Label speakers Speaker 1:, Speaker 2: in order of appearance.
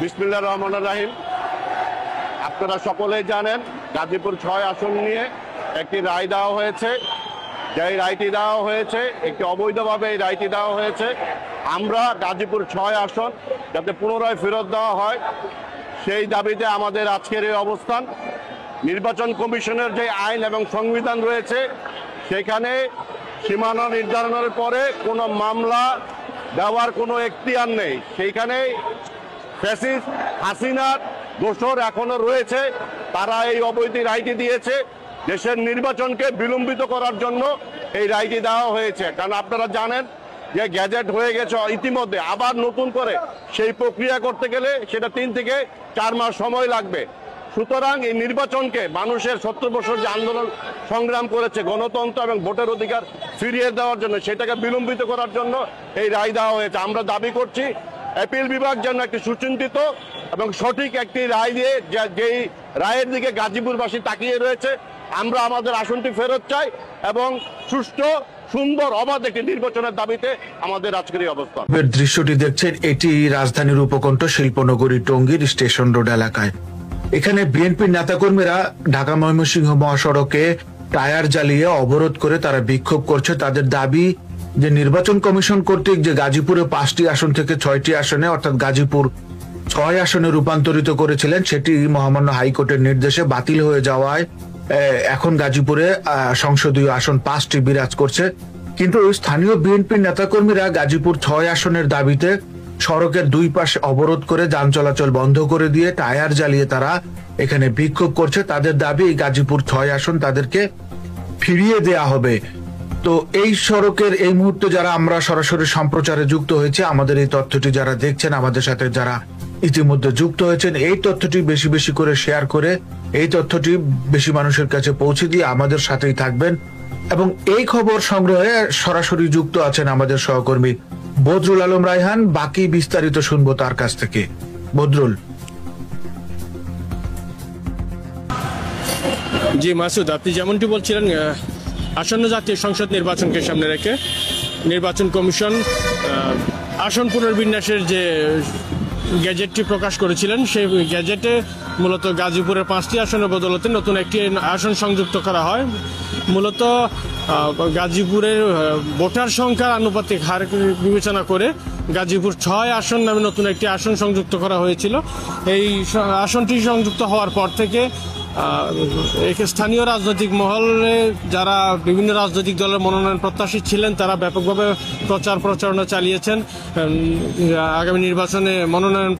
Speaker 1: বিসমিল্লাহির রহমানির রহিম। আপনারা সকলেই জানেন গাজীপুর ৬ আসন নিয়ে একটি রায় দেওয়া হয়েছে। যেই রায়টি দেওয়া হয়েছে একটি অবৈধভাবে এই রায়টি দেওয়া হয়েছে। আমরা গাজীপুর ৬ আসন যাতে পুনরায় ফেরত দেওয়া হয় সেই দাবিতে আমাদের আজকের এই অবস্থান। নির্বাচন কমিশনের যে আইন এবং সংবিধান রয়েছে সেখানে সীমানা নির্ধারণের পরে কোনো মামলা দেওয়ার কোনো এখতিয়ার নেই। সেইখানে ফ্যাসিস্ট হাসিনার দোসর এখনো রয়েছে। তারা এই অবৈধ রায়টি দিয়েছে দেশের নির্বাচনকে বিলম্বিত করার জন্য এই রায়টি দেওয়া হয়েছে। কারণ আপনারা জানেন যে গ্যাজেট হয়ে গেছে ইতিমধ্যে, আবার নতুন করে সেই প্রক্রিয়া করতে গেলে সেটা 3 থেকে 4 মাস সময় লাগবে। সুতরাং এই নির্বাচনকে মানুষের 70 বছর যে আন্দোলন সংগ্রাম করেছে গণতন্ত্র এবং ভোটের অধিকার ফিরিয়ে দেওয়ার জন্য সেটাকে বিলম্বিত করার জন্য এই রায় দেওয়া হয়েছে। আমরা দাবি করছি অ্যাপিল বিভাগ যেন একটি সুচিন্তিত এবং সঠিক একটি রায় দিয়ে, যেই রায়ের দিকে গাজীপুরবাসী তাকিয়ে রয়েছে। আমরা আমাদের আসনটি ফেরত চাই এবং সুষ্ঠু সুন্দর অবাধ একটি নির্বাচনের দাবিতে আমাদের আজকের এই অবস্থান।
Speaker 2: দৃশ্যটি দেখছেন, এটি রাজধানীর উপকণ্ঠ শিল্পনগরী টঙ্গীর স্টেশন রোড এলাকায়। এখানে বিএনপির নেতাকর্মীরা ঢাকা ময়মনসিংহ মহাসড়কে টায়ার জ্বালিয়ে অবরোধ করে তারা বিক্ষোভ করছে। তাদের দাবি যে নির্বাচন কমিশন কর্তৃক যে গাজীপুরে 5টি আসন থেকে 6টি আসনে অর্থাৎ গাজীপুর 6 আসনে রূপান্তরিত করেছিলেন সেটি মহামান্য হাইকোর্টের নির্দেশে বাতিল হয়ে যাওয়ায় এখন গাজীপুরে সংসদীয় আসন 5টি বিরাজ করছে। কিন্তু স্থানীয় বিএনপির নেতাকর্মীরা গাজীপুর 6 আসনের দাবিতে সড়কের 2 পাশে অবরোধ করে যান চলাচল বন্ধ করে দিয়ে টায়ার জ্বালিয়ে তারা এখানে বিক্ষোভ করছে। তাদের দাবি গাজীপুর 6 আসন তাদেরকে ফিরিয়ে দেয়া হবে। তো এই সড়কের এই মুহূর্তে যারা আমরা সরাসরি সম্প্রচারে যুক্ত হয়েছে, আমাদের এই তথ্যটি যারা দেখছেন, আমাদের সাথে যারা ইতিমধ্যে যুক্ত হয়েছেন, এই তথ্যটি বেশি বেশি করে শেয়ার করে এই তথ্যটি বেশি মানুষের কাছে পৌঁছে দিয়ে আমাদের সাথেই থাকবেন। এবং এই খবর সংগ্রহে সরাসরি যুক্ত আছেন আমাদের সহকর্মী বদরুল আলম রায়হান। বাকি বিস্তারিত শুনবো তার কাছ থেকে। বদরুল।
Speaker 3: জি মাসুদ, আপনি যেমনটি বলছিলেন, আসন্ন জাতীয় সংসদ নির্বাচনকে সামনে রেখে নির্বাচন কমিশন আসন পুনর্বিন্যাসের যে গ্যাজেটটি প্রকাশ করেছিলেন সেই গ্যাজেটে মূলত গাজীপুরের 5টি আসনের বদলতে নতুন একটি আসন সংযুক্ত করা হয়। মূলত গাজীপুরের ভোটার সংখ্যার আনুপাতিক হার বিবেচনা করে গাজীপুর 6 আসন নামে নতুন একটি আসন সংযুক্ত করা হয়েছিল। এই আসনটি সংযুক্ত হওয়ার পর থেকে স্থানীয় রাজনৈতিক মহলে যারা বিভিন্ন রাজনৈতিক দলের মনোনয়ন প্রত্যাশী ছিলেন তারা ব্যাপকভাবে প্রচারণা চালিয়েছেন। আগামী নির্বাচনে মনোনয়ন